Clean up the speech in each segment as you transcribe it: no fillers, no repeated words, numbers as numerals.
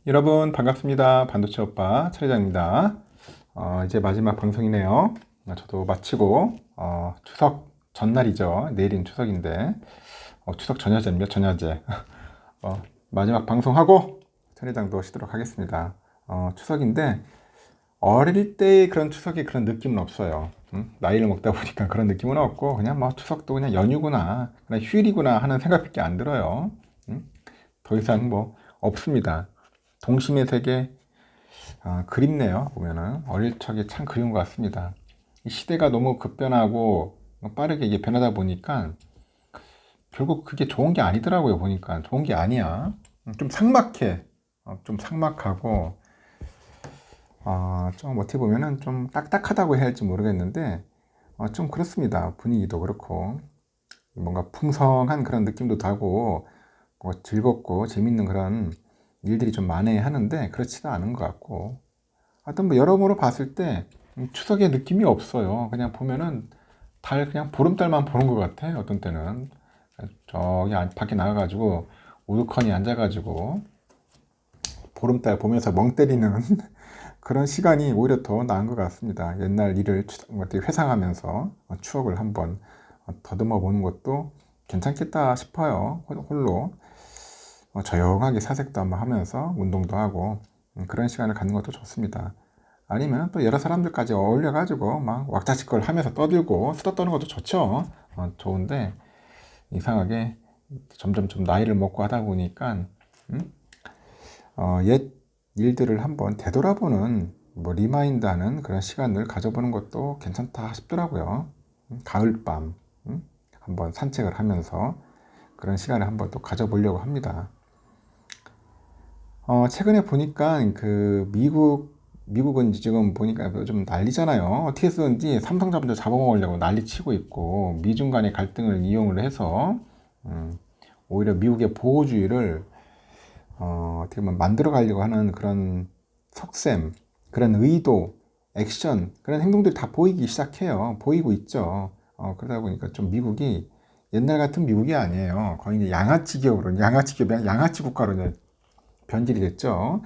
여러분 반갑습니다. 반도체 오빠 차례장입니다. 이제 마지막 방송이네요. 저도 마치고 추석 전날이죠. 내일인 추석인데 추석 전야제입니다. 전야제. 마지막 방송하고 차례장도 쉬도록 하겠습니다. 추석인데 어릴 때의 그런 추석의 그런 느낌은 없어요. 나이를 먹다 보니까 그런 느낌은 없고 그냥 뭐 추석도 그냥 연휴구나, 그냥 휴일이구나 하는 생각밖에 안 들어요. 더 이상 뭐 없습니다. 동심의 세계, 그립네요. 보면은 어릴 적이 참 그리운 것 같습니다. 이 시대가 너무 급변하고 빠르게 이게 변하다 보니까 결국 그게 좋은 게 아니더라고요. 보니까 좋은 게 아니야. 좀 삭막해. 좀 삭막하고 좀 어떻게 보면은 좀 딱딱하다고 해야 할지 모르겠는데 좀 그렇습니다. 분위기도 그렇고 뭔가 풍성한 그런 느낌도 나고 뭐 즐겁고 재밌는 그런 일들이 좀 많아야 하는데 그렇지도 않은 것 같고, 하여튼 뭐 여러모로 봤을 때 추석의 느낌이 없어요. 그냥 보면은 달, 그냥 보름달만 보는 것 같아. 어떤 때는 저기 밖에 나가가지고 우두커니 앉아가지고 보름달 보면서 멍 때리는 그런 시간이 오히려 더 나은 것 같습니다. 옛날 일을 어떻게 회상하면서 추억을 한번 더듬어 보는 것도 괜찮겠다 싶어요. 홀로 조용하게 사색도 한번 하면서 운동도 하고 그런 시간을 갖는 것도 좋습니다. 아니면 또 여러 사람들까지 어울려 가지고 막 왁자지껄 하면서 떠들고 수다 떠는 것도 좋죠. 좋은데 이상하게 점점 좀 나이를 먹고 하다 보니까 옛 일들을 한번 되돌아보는 뭐 리마인드하는 그런 시간을 가져보는 것도 괜찮다 싶더라고요. 가을밤 한번 산책을 하면서 그런 시간을 한번 또 가져보려고 합니다. 최근에 보니까 그 미국은 지금 보니까 좀 난리잖아요. 어떻게 쓰는지 삼성전자 잡아먹으려고 난리치고 있고, 미중 간의 갈등을 이용을 해서 오히려 미국의 보호주의를 어떻게 보면 만들어 가려고 하는 그런 속셈, 그런 의도, 액션, 그런 행동들이 다 보이기 시작해요. 보이고 있죠. 그러다 보니까 좀 미국이 옛날 같은 미국이 아니에요. 거의 이제 양아치 기업으로, 양아치 기업이 양아치 국가로 이제 변질이 됐죠.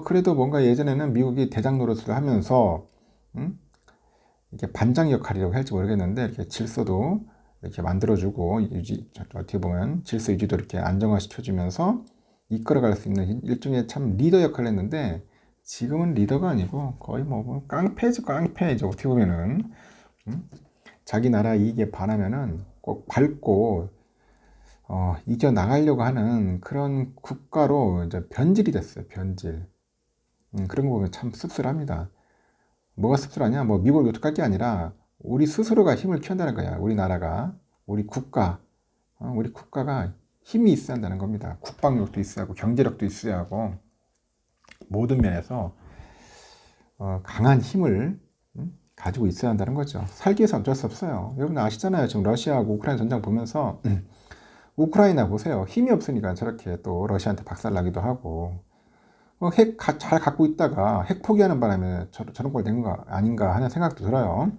그래도 뭔가 예전에는 미국이 대장 노릇을 하면서, 이게 반장 역할이라고 할지 모르겠는데, 이렇게 질서도 이렇게 만들어주고, 어떻게 보면 질서 유지도 이렇게 안정화시켜주면서 이끌어갈 수 있는 일종의 참 리더 역할을 했는데, 지금은 리더가 아니고 거의 뭐 깡패죠. 어떻게 보면은. 자기 나라 이익에 반하면은 꼭 밟고, 이겨나가려고 하는 그런 국가로 이제 변질이 됐어요. 변질. 그런 거 보면 참 씁쓸합니다. 뭐가 씁쓸하냐? 뭐 미국을 요tuk할 게 아니라 우리 스스로가 힘을 키운다는 거야. 우리나라가, 우리 국가, 우리 국가가 힘이 있어야 한다는 겁니다. 국방력도 있어야 하고 경제력도 있어야 하고 모든 면에서 강한 힘을 가지고 있어야 한다는 거죠. 살기 위해서 어쩔 수 없어요. 여러분 아시잖아요. 지금 러시아하고 우크라이나 전쟁 보면서 우크라이나 보세요. 힘이 없으니까 저렇게 또 러시아한테 박살나기도 하고, 핵 잘 갖고 있다가 핵 포기하는 바람에 저런 꼴 된 거 아닌가 하는 생각도 들어요.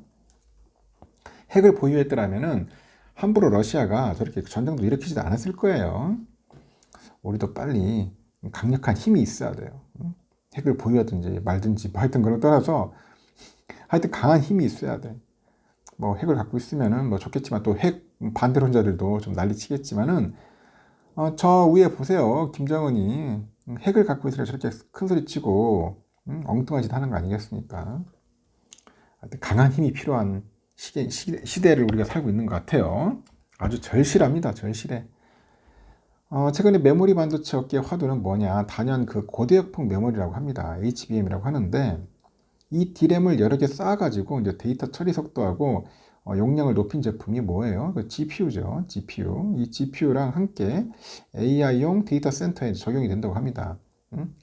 핵을 보유했더라면은 함부로 러시아가 저렇게 전쟁도 일으키지도 않았을 거예요. 우리도 빨리 강력한 힘이 있어야 돼요. 핵을 보유하든지 말든지 뭐 하여튼 그걸 떠나서 하여튼 강한 힘이 있어야 돼. 뭐 핵을 갖고 있으면은 뭐 좋겠지만 또 핵 반대론자들도 좀 난리치겠지만은 저 위에 보세요. 김정은이 핵을 갖고 있으니까 저렇게 큰 소리 치고 엉뚱한 짓 하는 거 아니겠습니까? 하여튼 강한 힘이 필요한 시대를 우리가 살고 있는 것 같아요. 아주 절실합니다. 절실해. 최근에 메모리 반도체 업계 화두는 뭐냐? 단연 그 고대역폭 메모리라고 합니다. HBM이라고 하는데, 이 D램을 여러 개 쌓아가지고 이제 데이터 처리 속도하고 용량을 높인 제품이 뭐예요? 그 GPU죠. GPU. 이 GPU랑 함께 AI용 데이터 센터에 적용이 된다고 합니다.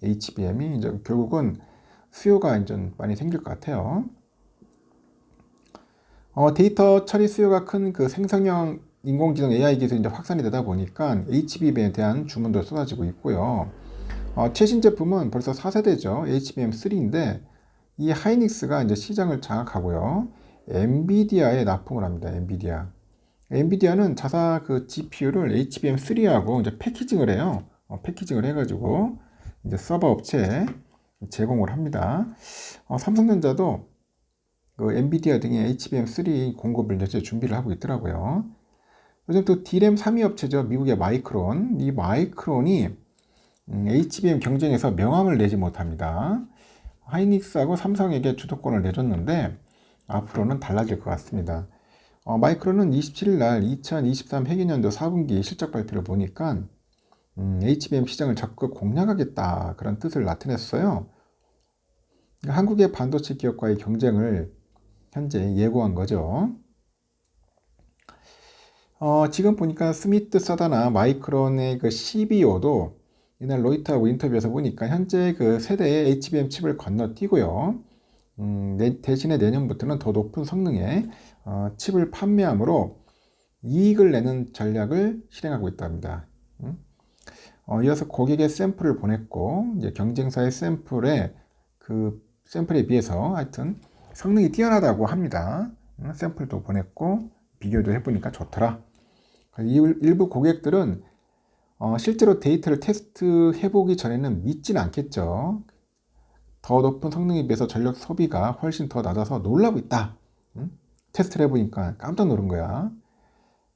HBM이 이제 결국은 수요가 이제 많이 생길 것 같아요. 데이터 처리 수요가 큰 그 생성형 인공지능 AI 기술이 이제 확산이 되다 보니까 HBM에 대한 주문도 쏟아지고 있고요. 최신 제품은 벌써 4세대죠. HBM3인데 이 하이닉스가 이제 시장을 장악하고요. 엔비디아에 납품을 합니다. 엔비디아는 자사 그 GPU를 HBM3하고 이제 패키징을 해요. 패키징을 해가지고 이제 서버 업체에 제공을 합니다. 삼성전자도 그 엔비디아 등의 HBM3 공급을 이제 준비를 하고 있더라고요. 요즘 또 D램 3위 업체죠. 미국의 마이크론. 이 마이크론이 HBM 경쟁에서 명함을 내지 못합니다. 하이닉스하고 삼성에게 주도권을 내줬는데 앞으로는 달라질 것 같습니다. 마이크론은 27일 날 2023 회계년도 4분기 실적 발표를 보니까 HBM 시장을 적극 공략하겠다 그런 뜻을 나타냈어요. 그러니까 한국의 반도체 기업과의 경쟁을 현재 예고한 거죠. 지금 보니까 스미트 사다나 마이크론의 그 CBO도 이날 로이터하고 인터뷰에서 보니까 현재 그 세대의 HBM 칩을 건너뛰고요. 대신에 내년부터는 더 높은 성능의 칩을 판매함으로 이익을 내는 전략을 실행하고 있답니다. 이어서 고객의 샘플을 보냈고 이제 경쟁사의 샘플에 비해서 하여튼 성능이 뛰어나다고 합니다. 샘플도 보냈고 비교도 해보니까 좋더라. 일부 고객들은 실제로 데이터를 테스트해보기 전에는 믿지는 않겠죠. 더 높은 성능에 비해서 전력 소비가 훨씬 더 낮아서 놀라고 있다. 테스트를 해보니까 깜짝 놀란 거야.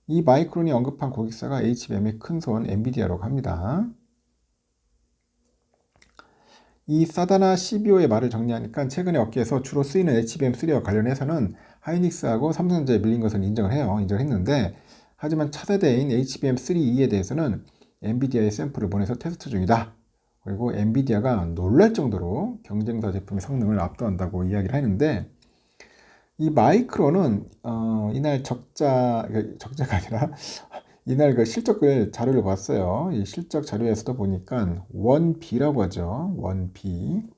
이 마이크론이 언급한 고객사가 HBM의 큰손 엔비디아라고 합니다. 이 사다나 CBO의 말을 정리하니까 최근에 업계에서 주로 쓰이는 HBM3와 관련해서는 하이닉스하고 삼성전자에 밀린 것을 인정했는데 하지만 차세대인 HBM3E에 대해서는 엔비디아의 샘플을 보내서 테스트 중이다. 그리고 엔비디아가 놀랄 정도로 경쟁사 제품의 성능을 압도한다고 이야기를 하는데 이 마이크론은 이날 적자가 아니라 이날 그 실적을 자료를 봤어요. 이 실적 자료에서도 보니까 1B라고 하죠. 1B,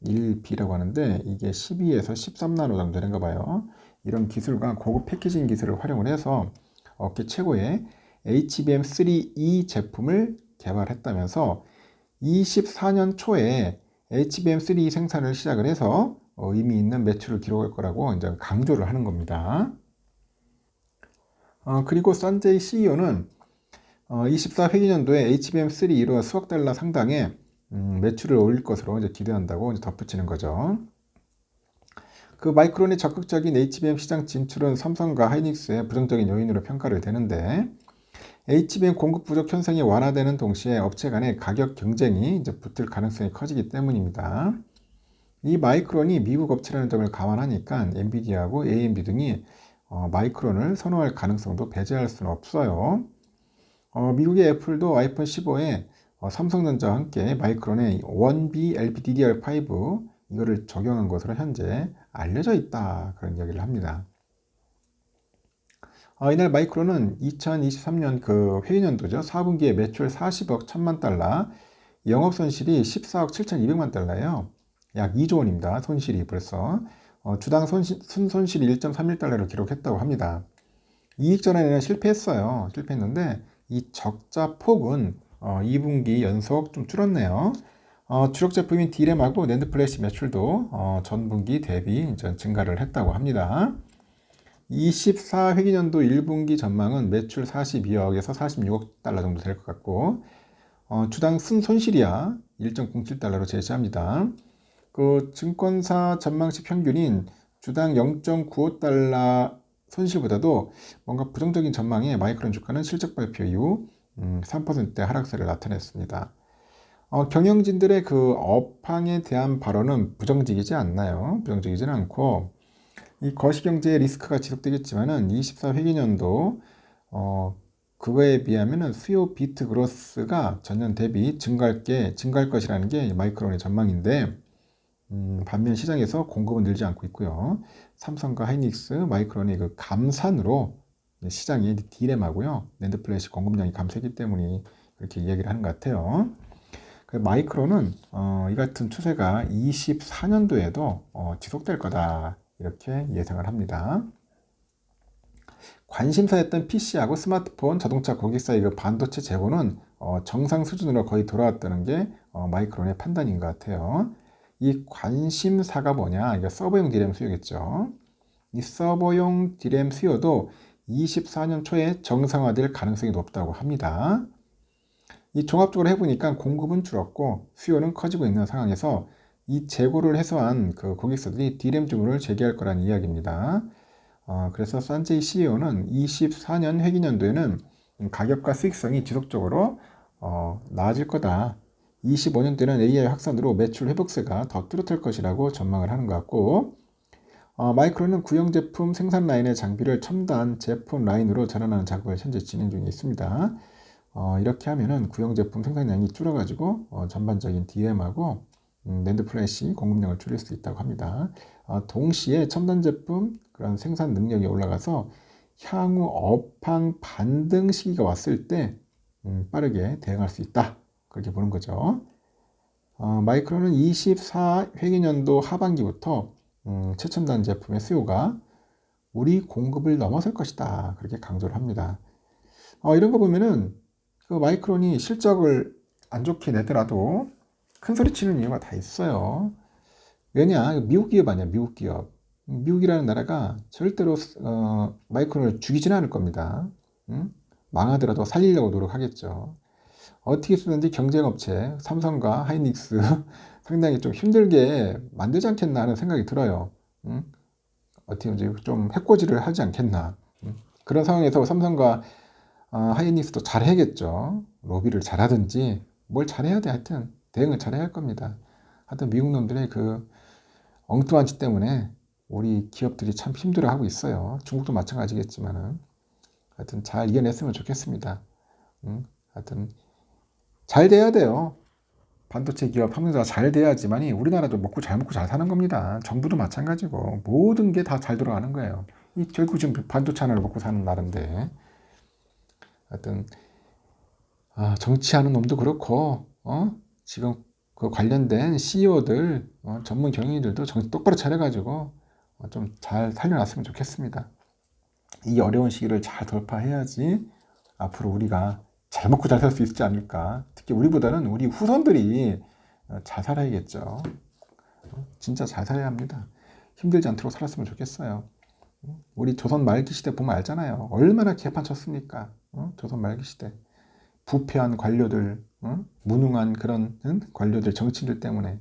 1B라고 하는데 이게 12에서 13나노 정도 되는가 봐요. 이런 기술과 고급 패키징 기술을 활용을 해서 업계 최고의 HBM3E 제품을 개발했다면서 24년 초에 HBM3 생산을 시작을 해서 의미 있는 매출을 기록할 거라고 이제 강조를 하는 겁니다. 그리고 선제이 CEO는 24회기년도에 HBM3로 수억 달러 상당의 매출을 올릴 것으로 이제 기대한다고 이제 덧붙이는 거죠. 그 마이크론의 적극적인 HBM 시장 진출은 삼성과 하이닉스의 부정적인 요인으로 평가를 되는데 HBM 공급 부족 현상이 완화되는 동시에 업체 간의 가격 경쟁이 이제 붙을 가능성이 커지기 때문입니다. 이 마이크론이 미국 업체라는 점을 감안하니까 엔비디아하고 AMD 등이 마이크론을 선호할 가능성도 배제할 수는 없어요. 미국의 애플도 아이폰 15에 삼성전자와 함께 마이크론의 1B LPDDR5 이거를 적용한 것으로 현재 알려져 있다 그런 이야기를 합니다. 이날 마이크론은 2023년 그 회의년도죠. 4분기에 매출 40억 1000만 달러, 영업 손실이 14억 7200만 달러예요. 약 2조 원입니다. 손실이 벌써. 주당 순손실 1.31달러를 기록했다고 합니다. 이익 전환에는 실패했는데 이 적자 폭은 2분기 연속 좀 줄었네요. 주력 제품인 D램하고 낸드 플래시 매출도 전분기 대비 증가를 했다고 합니다. 24회기년도 1분기 전망은 매출 42억에서 46억 달러 정도 될 것 같고 주당 순손실이야 1.07달러로 제시합니다. 그 증권사 전망치 평균인 주당 0.95달러 손실보다도 뭔가 부정적인 전망에 마이크론 주가는 실적 발표 이후 3% 하락세를 나타냈습니다. 경영진들의 그 업황에 대한 발언은 부정적이지 않나요? 부정적이지는 않고 이 거시경제의 리스크가 지속되겠지만은 24회기년도 그거에 비하면은 수요 비트 그로스가 전년 대비 증가할 것이라는 게 마이크론의 전망인데 반면 시장에서 공급은 늘지 않고 있고요. 삼성과 하이닉스, 마이크론의 그 감산으로 시장이 D램하고요. 낸드 플래시 공급량이 감소했기 때문에 그렇게 이야기를 하는 것 같아요. 마이크론은 이 같은 추세가 24년도에도 지속될 거다 이렇게 예상을 합니다. 관심사였던 PC하고 스마트폰, 자동차 고객사의 그 반도체 재고는 정상 수준으로 거의 돌아왔다는 게 마이크론의 판단인 것 같아요. 이 관심사가 뭐냐? 이게 서버용 D램 수요겠죠. 이 서버용 D램 수요도 24년 초에 정상화될 가능성이 높다고 합니다. 이 종합적으로 해보니까 공급은 줄었고 수요는 커지고 있는 상황에서 이 재고를 해소한 그 고객사들이 D램 주문을 재개할 거란 이야기입니다. 그래서 산제이 CEO는 24년 회기년도에는 가격과 수익성이 지속적으로 나아질 거다. 25년대는 AI 확산으로 매출 회복세가 더 뚜렷할 것이라고 전망을 하는 것 같고, 마이크론은 구형 제품 생산 라인의 장비를 첨단 제품 라인으로 전환하는 작업을 현재 진행 중에 있습니다. 이렇게 하면은 구형 제품 생산량이 줄어가지고 전반적인 DRAM하고 낸드 플래시 공급량을 줄일 수 있다고 합니다. 동시에 첨단 제품 그런 생산 능력이 올라가서 향후 업황 반등 시기가 왔을 때 빠르게 대응할 수 있다. 그렇게 보는 거죠. 마이크론은 24 회계년도 하반기부터 최첨단 제품의 수요가 우리 공급을 넘어설 것이다. 그렇게 강조를 합니다. 이런 거 보면은 그 마이크론이 실적을 안 좋게 내더라도 큰 소리 치는 이유가 다 있어요. 왜냐? 미국 기업 아니야, 미국 기업. 미국이라는 나라가 절대로 마이크론을 죽이지는 않을 겁니다. 망하더라도 살리려고 노력하겠죠. 어떻게 쓰든지 경쟁업체 삼성과 하이닉스 상당히 좀 힘들게 만들지 않겠나 하는 생각이 들어요. 어떻게 이제 좀 해코지를 하지 않겠나. 그런 상황에서 삼성과 하이닉스도 잘해야겠죠. 로비를 잘하든지 뭘 잘해야 돼. 하여튼 대응을 잘해야 할 겁니다. 하여튼 미국 놈들의 그 엉뚱한 짓 때문에 우리 기업들이 참 힘들어하고 있어요. 중국도 마찬가지겠지만은 하여튼 잘 이겨냈으면 좋겠습니다. 하여튼 잘 돼야 돼요. 반도체 기업 협력사가 잘 돼야지만이 우리나라도 잘 먹고 잘 사는 겁니다. 정부도 마찬가지고 모든 게 다 잘 돌아가는 거예요. 이 결국 지금 반도체 하나를 먹고 사는 나라인데 하여튼 정치하는 놈도 그렇고 지금 그 관련된 CEO들 전문 경영인들도 정신 똑바로 차려가지고 좀 잘 살려놨으면 좋겠습니다. 이 어려운 시기를 잘 돌파해야지 앞으로 우리가 잘 먹고 잘 살 수 있지 않을까. 특히 우리보다는 우리 후손들이 잘 살아야겠죠. 진짜 잘 살아야 합니다. 힘들지 않도록 살았으면 좋겠어요. 우리 조선 말기 시대 보면 알잖아요. 얼마나 개판 쳤습니까? 조선 말기 시대. 부패한 관료들, 무능한 그런 관료들, 정치인들 때문에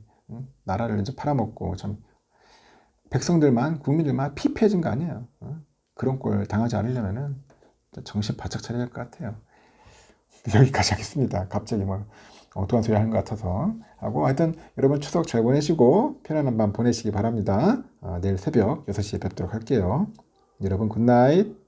나라를 이제 팔아먹고 참 백성들만, 국민들만 피폐해진 거 아니에요. 그런 꼴 당하지 않으려면은 정신 바짝 차려야 할 것 같아요. 여기까지 하겠습니다. 갑자기 뭐 엉뚱한 소리 하는 것 같아서 하고 하여튼 여러분 추석 잘 보내시고 편안한 밤 보내시기 바랍니다. 내일 새벽 6시에 뵙도록 할게요. 여러분 굿나잇.